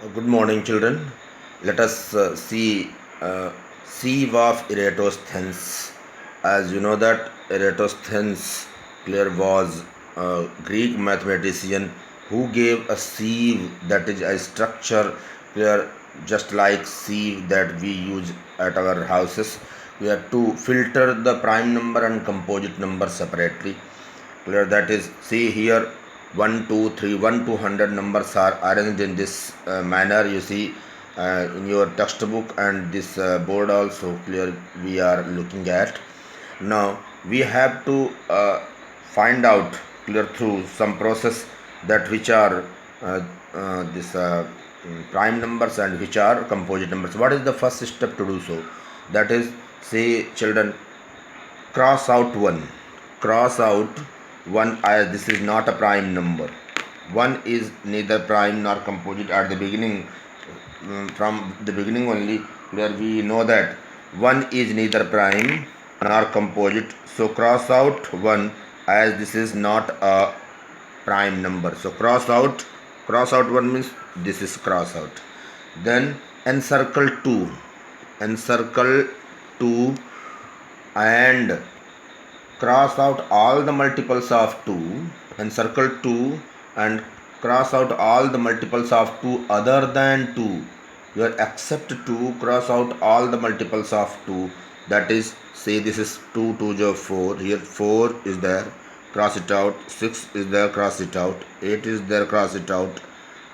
Good morning, children. Let us see sieve of Eratosthenes. As you know that Eratosthenes clear was a Greek mathematician who gave a sieve, that is a structure clear just like sieve that we use at our houses. We have to filter the prime number and composite number separately. Clear, that is, see here, 1 2 3 1 to 100 numbers are arranged in this manner. You see in your textbook and this board also. Clear, we are looking at now. We have to find out clear through some process that which are uh, this prime numbers and which are composite numbers. What is the first step to do so? That is, say, children, cross out 1. Cross out 1 as this is not a prime number. 1 is neither prime nor composite at the beginning. From the beginning only, where we know that 1 is neither prime nor composite, so cross out 1 as this is not a prime number. So cross out 1 means this is cross out. Then encircle 2. Encircle 2 and cross out all the multiples of 2 and circle 2 and cross out all the multiples of 2 other than 2. You are except 2, cross out all the multiples of 2. That is, say this is 2 2 is 4. Here 4 is there, cross it out. 6 is there, cross it out. 8 is there, cross it out.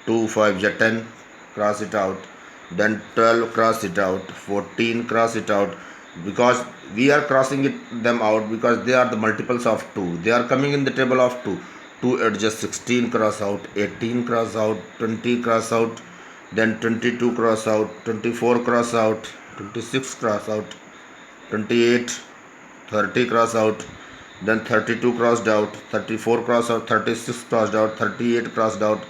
2 5 is 10, cross it out. Then 12, cross it out. 14, cross it out, because we are crossing them out because they are the multiples of 2. They are coming in the table of 2. 2 adjust 16, cross out. 18, cross out. 20, cross out. Then 22, cross out. 24, cross out. 26, cross out. 28, 30, cross out. Then 32 crossed out. 34 crossed out. 36 crossed out. 38 crossed out.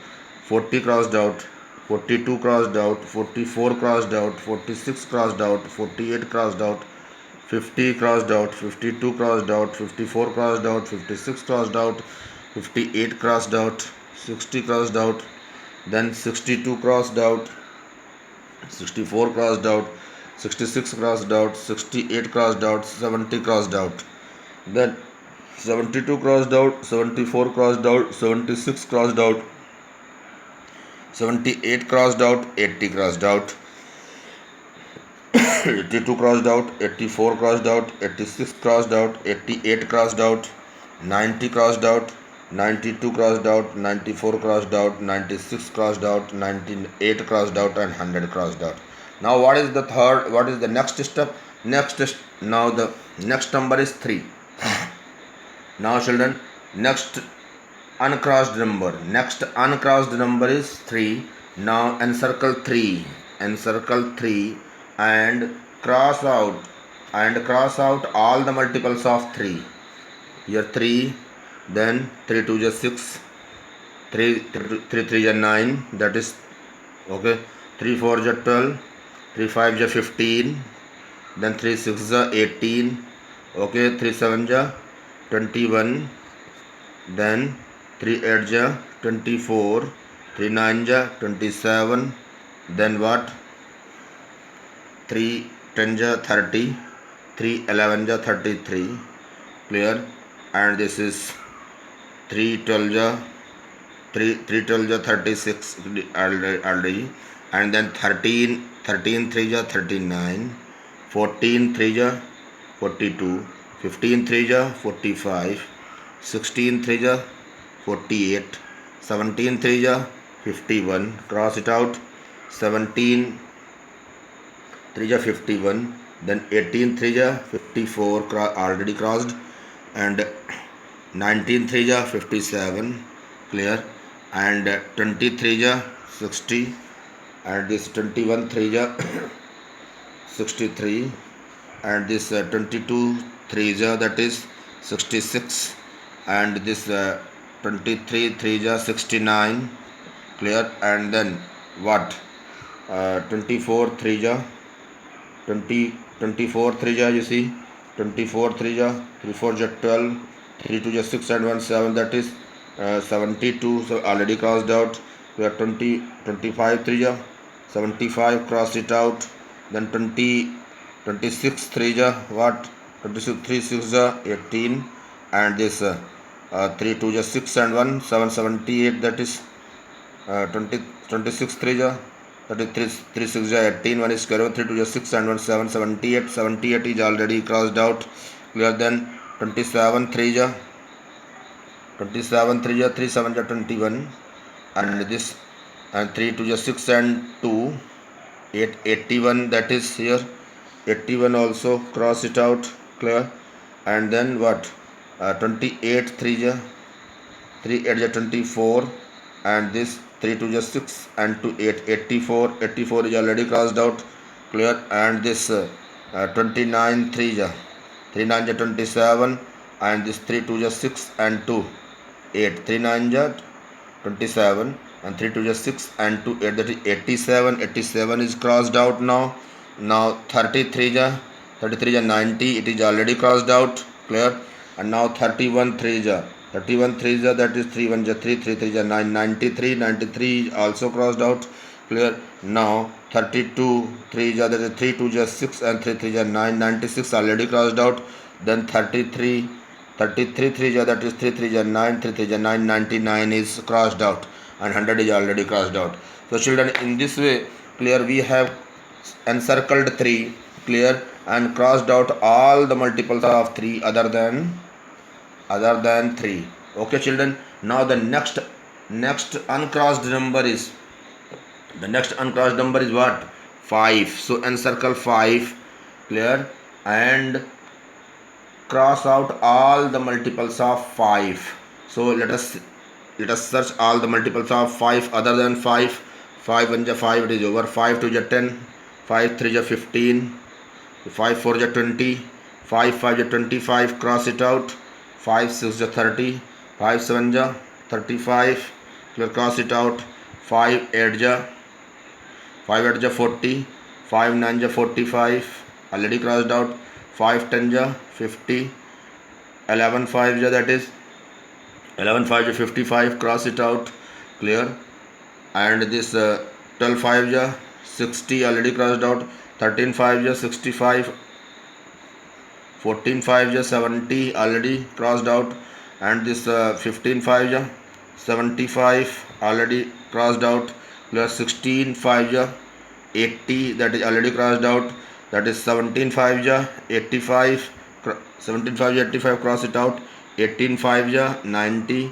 40 crossed out. 42 crossed out. 44 crossed out. 46 crossed out. 48 crossed out. 50 crossed out. 52 crossed out. 54 crossed out. 56 crossed out. 58 crossed out. 60 crossed out. Then 62 crossed out. 64 crossed out. 66 crossed out. 68 crossed out. 70 crossed out. Then 72 crossed out. 74 crossed out. 76 crossed out. 78 crossed out. 80 crossed out. 82 crossed out. 84 crossed out. 86 crossed out. 88 crossed out. 90 crossed out. 92 crossed out. 94 crossed out. 96 crossed out. 98 crossed out, and 100 crossed out. Now what is the third? What is the next step? Now the next number is 3. Now children, next uncrossed number is 3. Now encircle 3. Encircle 3 and cross out all the multiples of 3. Here 3, then 3 2 is 6, 3 is 9, that is okay. 3 4 is 12, 3 5 is 15, then 3 6 is 18, okay. 3 7 is 21, then 3 8 is 24, 3 9 is 27, then what, 3 10 is 30, 3 11 is 33. Clear? And this is 3 12 is 12 is 36 already. And then 13 3 is 39, 14 3 is 42, 15 3 is 45, 16 3 is 48, 17 3 is 51, cross it out. 17 3 is 51, then 18 3 is 54, already crossed, and 19 3 is 57. Clear? And 23 is 60, and this 21 3 is 63, and this 22 3 is that is 66, and this 23 3 is 69. Clear? And then what, 24 3 is 24 3 is, you see, 24 3 is 3 4 is 12, 3 2 is 6 and 1 7, that is 72. So already crossed out. We are 20, 25 3 ja, 75, cross it out. Then 20, 26 3 ja, what? 26 3 6 ja, 18, and this 3 2 ja, 6 and 1, 778, that is 20, 26 3 ja, that is 3 3 6 ja, 18, 1 is square root, 3 2 ja, 6 and 1, 7 78, 78 is already crossed out. Clear. Then 27 3 ja, 27 3 ja, 3 7 ja, 21, and this, and 3 2 ja, 6 and 2, 8 81, that is here 81 also, cross it out. Clear. And then what? 28 3 ja, 3 8 ja, 24, and this 3 2 ja, 6 and 2 8 84, 84 is already crossed out. Clear. And this 29 3 ja, 3 9 ja, 27, and this 3 2 ja, 6 and 2 8, 3 9 ja, 27, and 3 2 ja, 6 and 2 8, that is 87, 87 is crossed out now. Now 33 ja, 33 ja, 90, it is already crossed out. Clear. And now 31 3 ja, 31 3 ja, that is 3 1 ja, 3 3 3 ja, 9, 93, 93 is also crossed out. Clear. Now 32 3 ja, that is 3 2 ja, 6 and 3 3 ja, 9, 96 already crossed out. Then 33 33 3 ja, that is 3 3 ja, 9, 3 3 ja, 9, 99 is crossed out, and 100 is already crossed out. So children, in this way, clear, we have encircled 3, clear, and crossed out all the multiples of 3 other than 3. Okay children. Now the next uncrossed number is, what? 5. So encircle 5. Clear. And cross out all the multiples of 5. So let us search all the multiples of 5 other than 5. 5 1 ja 5, it is over. 5 2 ja 10, 5 3 ja 15, 5 4 ja 20, 5 5 ja 25, cross it out. 5 6 ja 30, 5 7 ja 35, clear, cross it out. 5 8 ja 40, 5 9 ja 45, already crossed out. 5 10 ja 50, 11 5 ja, that is 11 5 ja 55, cross it out. Clear. And this 12 5 ja 60, already crossed out. 13 5 ja 65, 14 5 ja 70, already crossed out. And this 15 5 ja 75, already crossed out. Plus 16 5 ja 80, that is already crossed out. That is 17 5 ja 85, 17 5 ja 85, cross it out. 18 5 ja 90,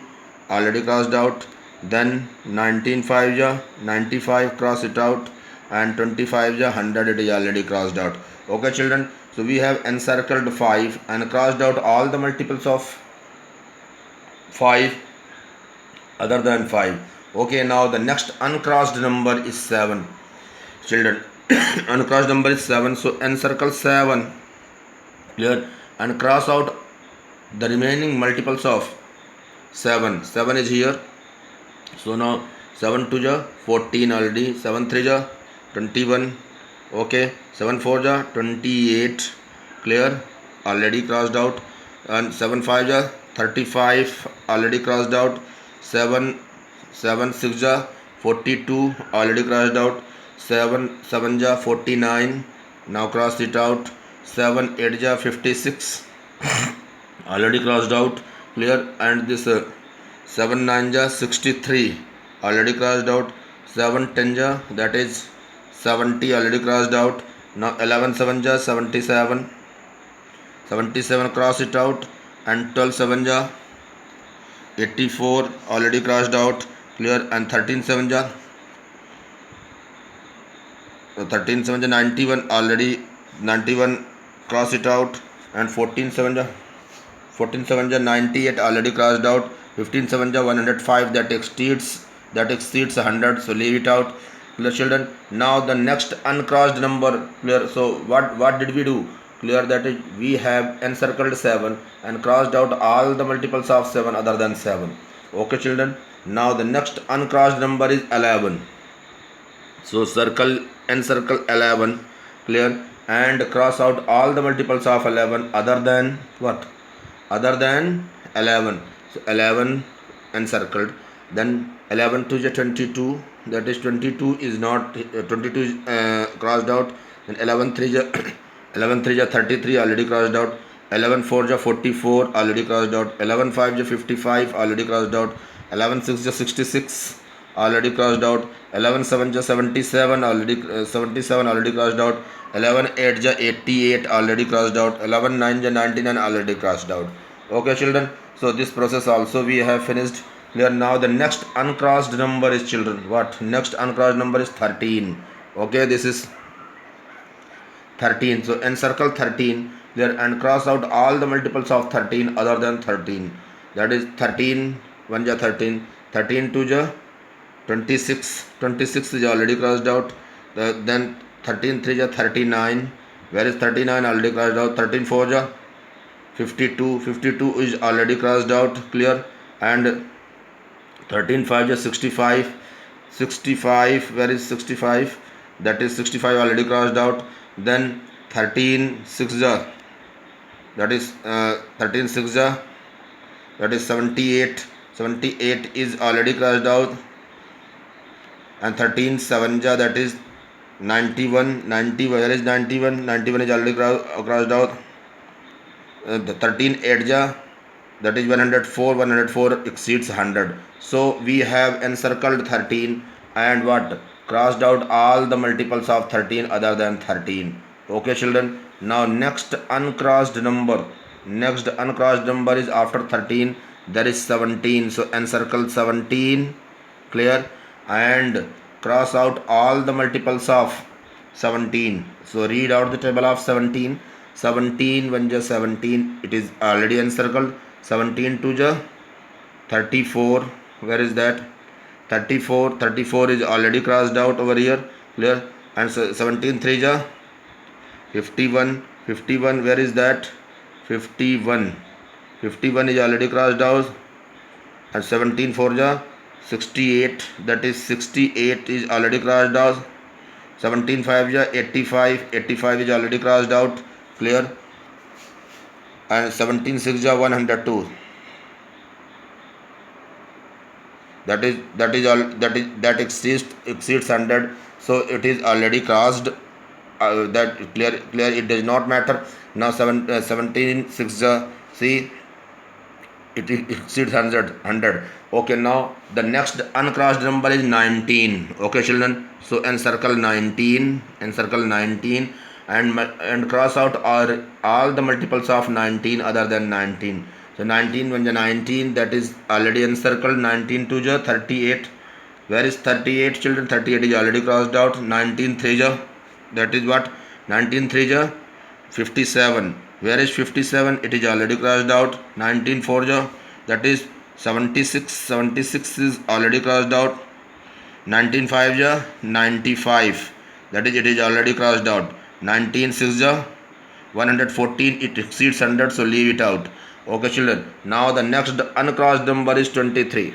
already crossed out. Then 19 5 ja 95, cross it out. And 25 ja 100, it is already crossed out. Okay children, so we have encircled 5 and crossed out all the multiples of 5 other than 5. Okay, now the next uncrossed number is 7. Children, uncrossed number is 7. So encircle 7. Clear. And cross out the remaining multiples of 7. 7 is here. So now 7 2 ja 14, already. 7 3 ja 21. Okay. 7 4 ja 28. Clear. Already crossed out. And 7 5 ja 35, already crossed out. 7 6 ja 42, already crossed out. 7 7 ja 49, now cross it out. 7 8 ja 56, already crossed out. Clear. And this 7 9 ja 63, already crossed out. 7 10 ja, that is 70, already crossed out. Now 11 7 ja 77, 77, cross it out. And 12 7 ja 84, already crossed out. Clear. And 13 7 ja 91, already 91, cross it out. And 14 7 ja 98, already crossed out. 15 7 ja 105, that exceeds 100, so leave it out. Clear children. Now the next uncrossed number. Clear. So what did we do? Clear, that is we have encircled 7 and crossed out all the multiples of 7 other than 7. Okay children. Now the next uncrossed number is 11. So encircle 11. Clear. And cross out all the multiples of 11 other than what? Other than 11. So 11 encircled. Then 11 2 is 22, that is 22 is not 22 is crossed out. And 11 3 is 11 3 is 33, already crossed out. 11 4 is 44, already crossed out. 11 5 is 55, already crossed out. 11 6 is 66, already crossed out. 11 7 is 77, already 77, already crossed out. 11 8 is 88, already crossed out. 11 9 is 99, already crossed out. Okay children, so this process also we have finished. Clear? Now the next uncrossed number is, children, what? Next uncrossed number is 13. Okay, this is 13. So encircle 13 there and cross out all the multiples of 13 other than 13. That is 13 1 ja 13, 13 2 ja 26, 26 is already crossed out. Then 13 3 ja 39, where is 39? Already crossed out. 13 4 ja 52, 52 is already crossed out. Clear? And 13 5 is 65, 65, where is 65? That is 65, already crossed out. Then 13 6 ja, that is 13 6 ja, that is 78, 78 is already crossed out. And 13 7 ja, that is 91, 90, where is 91? 91 is already crossed out. The 13 8 ja, that is 104, 104 exceeds 100. So we have encircled 13 and what? Crossed out all the multiples of 13 other than 13. Okay children, now next uncrossed number, next uncrossed number is after 13, there is 17. So encircle 17. Clear? And cross out all the multiples of 17. So read out the table of 17. 17 1 ja 17, it is already encircled. 17 2 ja 34, where is that? 34, 34 is already crossed out over here. Clear? And 17 3 ja 51, 51, where is that? 51, 51 is already crossed out. And 17 4 ja 68, that is 68 is already crossed out. 17 5 ja 85, 85 is already crossed out. Clear? And 17 6 ja 102, that exceeds 100. So it is already crossed. That clear, it does not matter. Now 17 6 ja, see, it exceeds 100. Okay, now the next uncrossed number is 19. Okay children, so encircle 19, encircle 19 and cross out all the multiples of 19 other than 19. So 19 1 ja 19, that is already encircled. 19 2 ja 38, where is 38 children? 38 is already crossed out. 19 3 ja, that is what? 19 3 ja 57, where is 57? It is already crossed out. 19 4 ja, that is 76, 76 is already crossed out. 19 5 ja 95, that is it is already crossed out. 19 6 ja 114, it exceeds 100, so leave it out. Okay children, now the next uncrossed number is 23.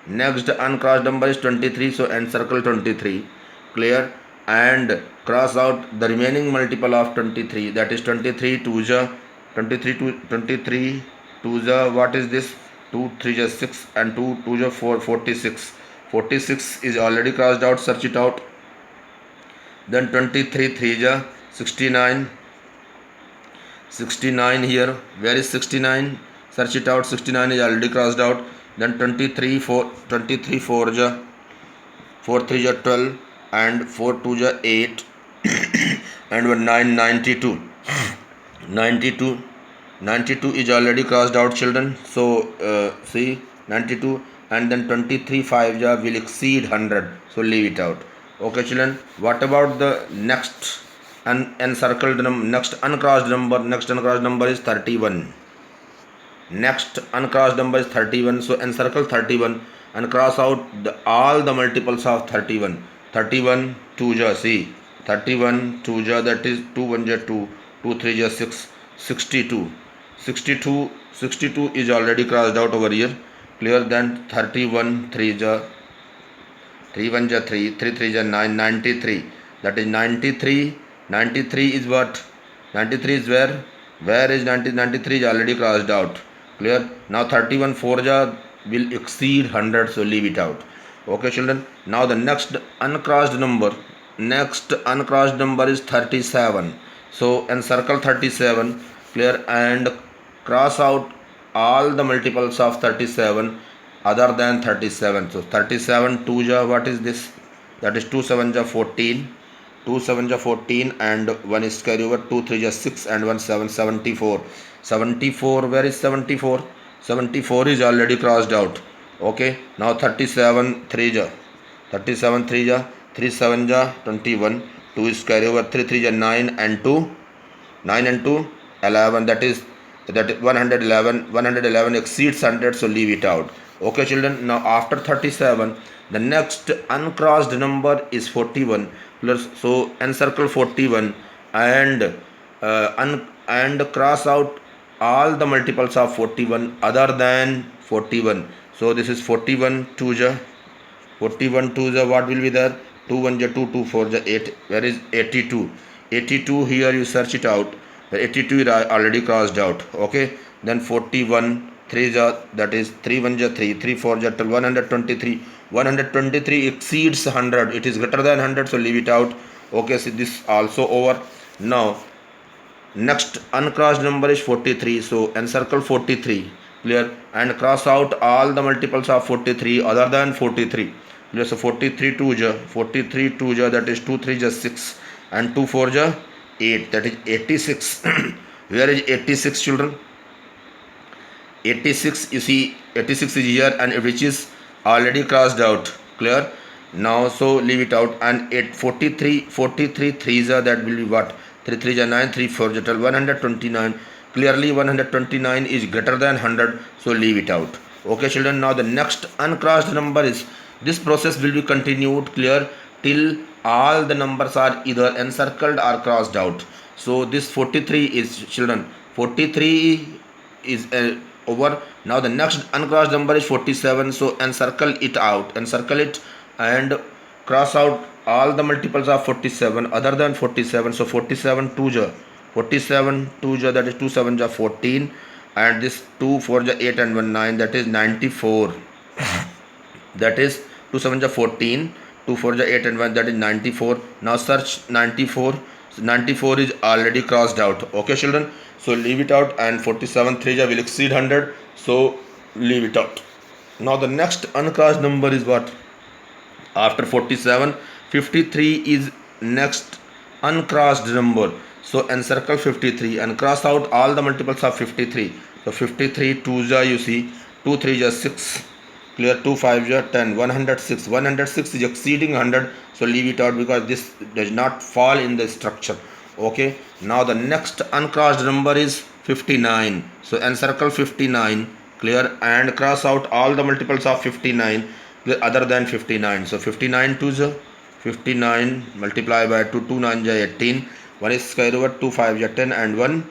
Next uncrossed number is 23, so encircle 23. Clear? And cross out the remaining multiple of 23, that is 23 2 ja 23 2 ja, what is this? 2 3 ja 6 and 2 2 ja 4, 46, 46 is already crossed out. Search it out. Then 23 3 ja 69, 69 here, where is 69? Search it out. 69 is already crossed out. Then 23 4 ja 4 3 ja 12 and 4 2 ja 8 and 9 92, 92 is already crossed out children. So see, 92, and then 23 5 ja will exceed 100, so leave it out. Okay children, what about the next encircled next uncrossed number? Next uncrossed number is 31. Next uncrossed number is 31. So encircle 31 and cross out all the multiples of 31. 31 2 ja, see, 31 2 ja, that is 2 1 ja 2, 2 3 ja 6, 62, 62 is already crossed out over here. Clear? Then 31 3 ja 3 1 ja 3, 3 3 ja 9, 93, that is 93. 93 is what? 93 is where is 93 is already crossed out. Clear? Now 31 4 ja will exceed 100, so leave it out. Okay children, now the next uncrossed number is 37. So encircle 37, clear, and cross out all the multiples of 37 other than 37. So 37 2 ja, what is this? That is 2 7 ja 14. 2 7 ja 14 and 1 is carry over, 2 3 ja 6 and 1 7, 74. 74, where is 74? 74 is already crossed out. Okay, now 37 3 ja 37 3 ja 3 7 ja 21, 2 is carry over, 3 3 ja 9 and 2 9 and 2 11, that is 111 exceeds 100, so leave it out. Okay children, now after 37 the next uncrossed number is 41, so encircle 41 and and cross out all the multiples of 41 other than 41. So this is 41 2 ja 41 2 ja, what will be there? 2 1 ja 2, 2 4 ja 8, where is 82? 82 here you search it out, 82 is already crossed out. Okay, then 41 3 ja, that is 3 1 ja 3, 3 4 ja 12, 123. 123 exceeds 100, it is greater than 100, so leave it out. Okay, so this also over. Now next uncrossed number is 43, so encircle 43, clear, and cross out all the multiples of 43 other than 43. Clear, so 43 2 ja 43 2 ja, that is 2 3 ja 6 and 2 4 ja 8, that is 86. Where is 86 children? 86, you see 86 is here and which is already crossed out. Clear, now so leave it out. And 43 3s are, that will be what? 3 3 are 9, 3 4 are 12, 129. Clearly 129 is greater than 100, so leave it out. Okay children, now the next uncrossed number is, this process will be continued, clear, till all the numbers are either encircled or crossed out. So this 43 is, children, 43 is over. Now the next uncrossed number is 47, so encircle it out, encircle it and cross out all the multiples of 47 other than 47. So 47 2 ja 47 2 ja, that is 2 7 ja 14, and this 2 4 ja 8 and 1 9, that is 94. That is 2 7 ja 14, 2 4 ja 8 and 1, that is 94. Now search 94. So 94 is already crossed out. Okay children, so leave it out. And 47 3 ja will exceed 100, so leave it out. Now the next uncrossed number is what? After 47, 53 is next uncrossed number, so encircle 53 and cross out all the multiples of 53. So 53 2 ja, you see 2 3 ja 6, clear, 2 5 ja 10, 106. 106 is exceeding 100, so leave it out because this does not fall in the structure. Okay, now the next uncrossed number is 59, so encircle 59, clear, and cross out all the multiples of 59 other than 59. So 59 2 ja 59, multiply by 2, 2 9 ja 18, 1 is square over, 2 5 ja 10 and 1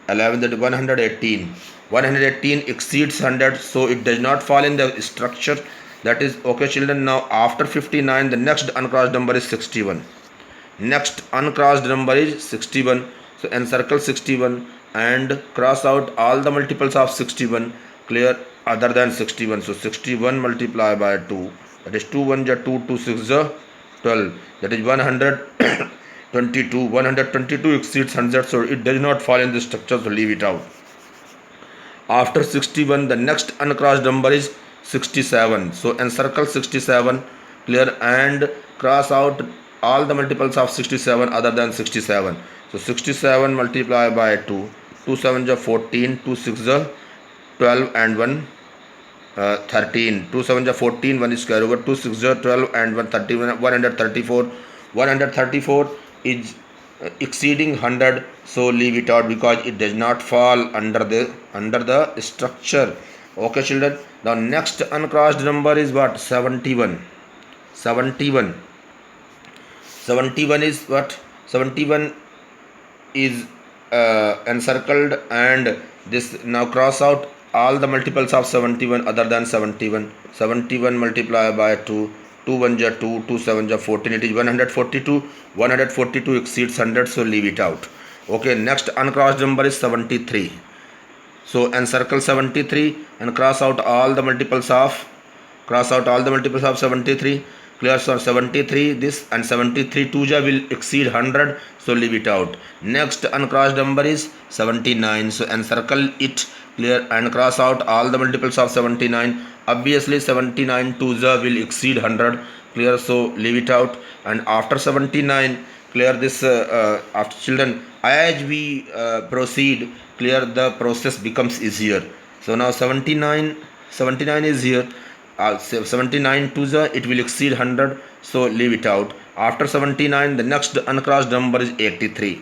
11, that is 118. 118 exceeds 100, so it does not fall in the structure. That is okay children. Now after 59 the next uncrossed number is 61. Next uncrossed number is 61, so encircle 61 and cross out all the multiples of 61, clear, other than 61. So 61 multiply by 2, that is 2 1 ja 2, 2 6 ja 12, that is 122. 122 exceeds 100, so it does not fall in the structure, so leave it out. After 61 the next uncrossed number is 67, so encircle 67, clear, and cross out all the multiples of 67 other than 67. So 67 multiply by 2, 2 7 ja 14, 2 6 ja 12 and 1 13, 2 7 ja 14, 1 is square over, 2 6 ja 12 and 1 31, 134. 134 is exceeding 100, so leave it out because it does not fall under the structure. Okay children, the next uncrossed number is what? 71. 71 is what? 71 is encircled, and this, now cross out all the multiples of 71 other than 71. 71 multiply by 2, 2 1 ja 2, 2 7 ja 14, it is 142. 142 exceeds 100, so leave it out. Okay, next uncrossed number is 73. So encircle 73 and cross out all the multiples of 73. Clear? So 73 this and 73 2 will exceed 100, so leave it out. Next uncrossed number is 79, so encircle it. Clear? And cross out all the multiples of 79. Obviously 79 2 will exceed 100. Clear? So leave it out. And after 79, clear, this after children, as we proceed, clear, the process becomes easier. So now 79 is here. 79 to the, it will exceed 100, so leave it out. After 79, the next uncrossed number is 83.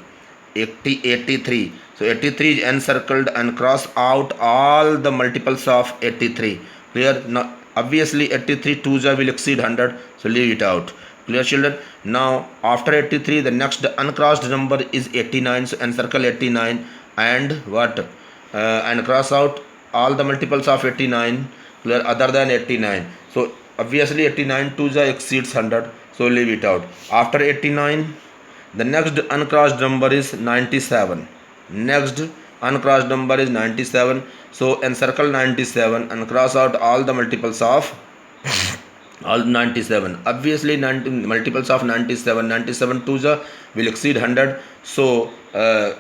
83. So 83 is encircled and cross out all the multiples of 83. Clear? Now obviously 83 2 will exceed 100, so leave it out. Clear, children? Now after 83, the next uncrossed number is 89, so encircle 89 and what? And cross out all the multiples of 89, clear, other than 89. So obviously 89 2 exceeds 100, so leave it out. After 89, the next uncrossed number is 97. Next uncrossed number is 97. So encircle 97 and cross out all the multiples of all 97. Obviously 90 multiples of 97. 97 2 will exceed 100. So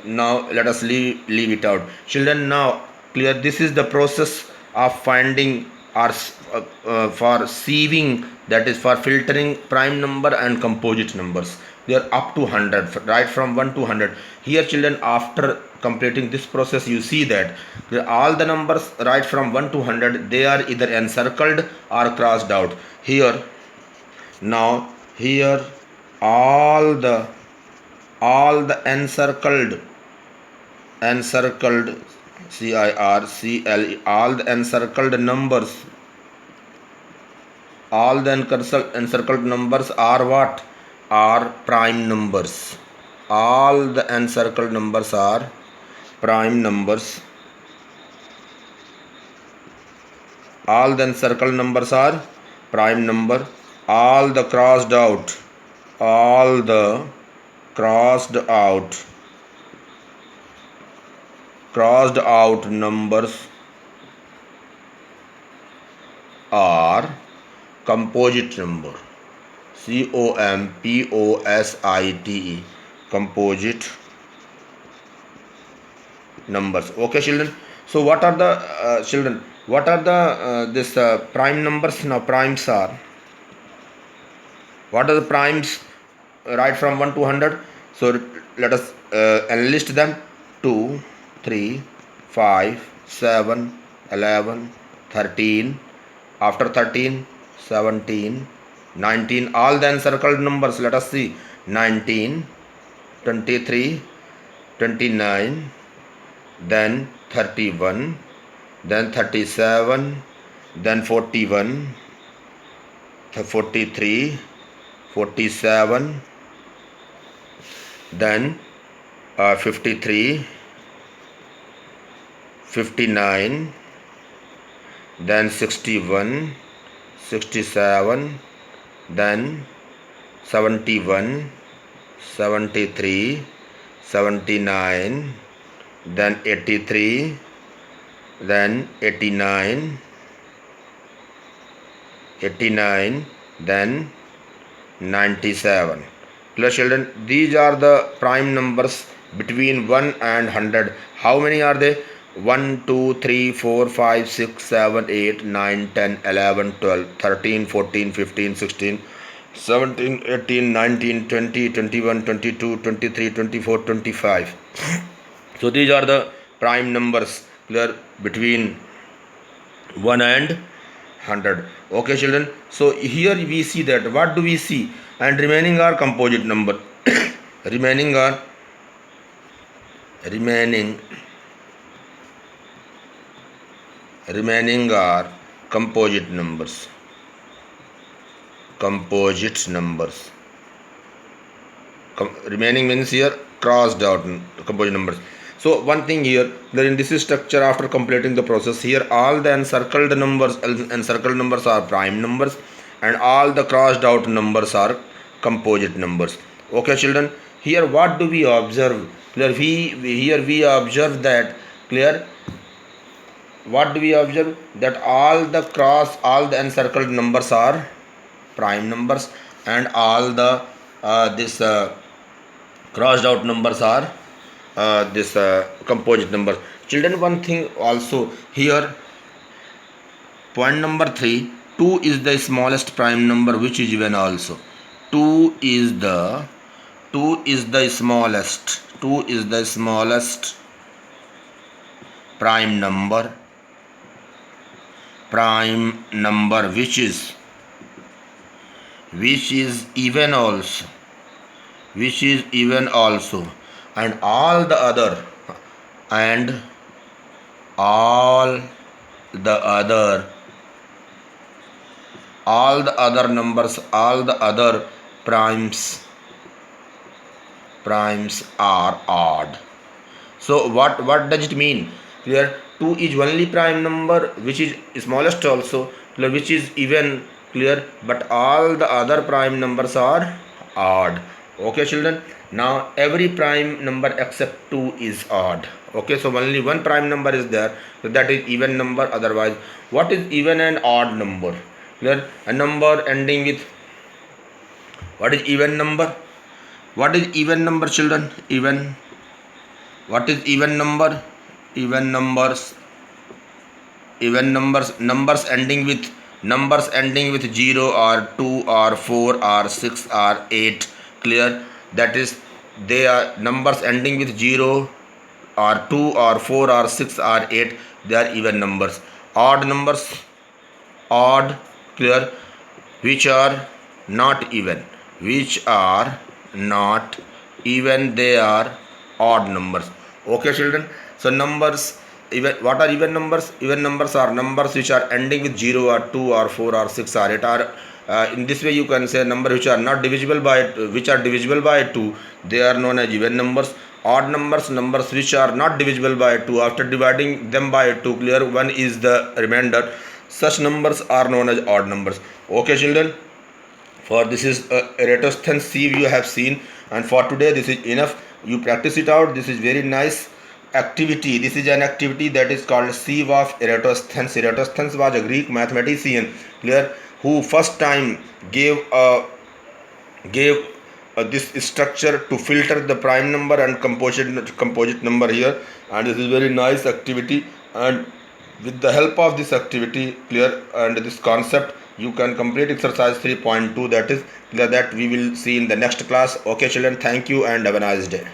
now let us leave it out. Children, now clear, this is the process of finding or for sieving, that is for filtering prime number and composite numbers. They are up to 100, right from 1 to 100. Here children, after completing this process, you see that all the numbers right from 1 to 100, they are either encircled or crossed out. Here now, here all the encircled CIRCLE, all the encircled numbers, all the encircled numbers are what? Are prime numbers. All the encircled numbers are prime numbers. All the encircled numbers are prime number. All the crossed out numbers are composite number. COMPOSITE, composite numbers. Okay, children. So what are the children? What are the this prime numbers? Now primes are, what are the primes right from 1 to 100? So let us enlist them. 2, 3, 5, 7, 11, 13. After 13, 17, 19. All the encircled numbers, let us see. 19, 23, 29, then 31, then 37, then 41, 43, 47, then 53, 59, then 61, 67, then 71, 73, 79, then 83, then 89, then 97. Clear, children? These are the prime numbers between 1 and 100. How many are they? 1, 2, 3, 4, 5, 6, 7, 8, 9, 10, 11, 12, 13, 14, 15, 16, 17, 18, 19, 20, 21, 22, 23, 24, 25. So these are the prime numbers, clear, between 1 and 100. Okay, children. So here we see that, what do we see? And remaining are composite number. remaining are composite numbers. Remaining means here crossed out composite numbers. So one thing here, that in this structure, after completing the process, here all the encircled numbers are prime numbers, and all the crossed out numbers are composite numbers. Okay, children. Here what do we observe? Clear, we observe that, clear, what do we observe? That all the encircled numbers are prime numbers, and all the this crossed out numbers are this composite numbers. Children, one thing also here, point number 3, 2 is the smallest prime number which is even also. 2 is the 2 is the smallest 2 is the smallest prime number which is even also, and and all the other numbers, all the other primes are odd. So what does it mean? Clear? 2 is only prime number which is smallest also, clear, which is even, clear, but all the other prime numbers are odd. Okay children, now every prime number except 2 is odd. Okay, so only one prime number is there, so that is even number. Otherwise, what is even and odd number? Clear? A number ending with, what is even number? What is even number, children? What is even number? Even numbers numbers ending with 0 or 2 or 4 or 6 or 8. Clear? That is, they are numbers ending with 0 or 2 or 4 or 6 or 8, they are even numbers. Odd numbers, odd, clear, which are not even, they are odd numbers. Okay children, so numbers, even, what are even numbers? Even numbers are numbers which are ending with 0 or 2 or 4 or 6 or 8, or in this way you can say number which are not divisible by, which are divisible by 2, they are known as even numbers. Odd numbers, numbers which are not divisible by 2, after dividing them by 2, clear, 1 is the remainder, such numbers are known as odd numbers. Okay children, for this is Eratosthenes sieve you have seen, and for today this is enough. You practice it out. This is very nice activity. This is an activity that is called sieve of Eratosthenes. Eratosthenes was a Greek mathematician, clear, who first time gave this structure to filter the prime number and composite number here, and this is very nice activity. And with the help of this activity, clear, and this concept, you can complete exercise 3.2, that is clear, that we will see in the next class. Okay children, thank you and have a nice day.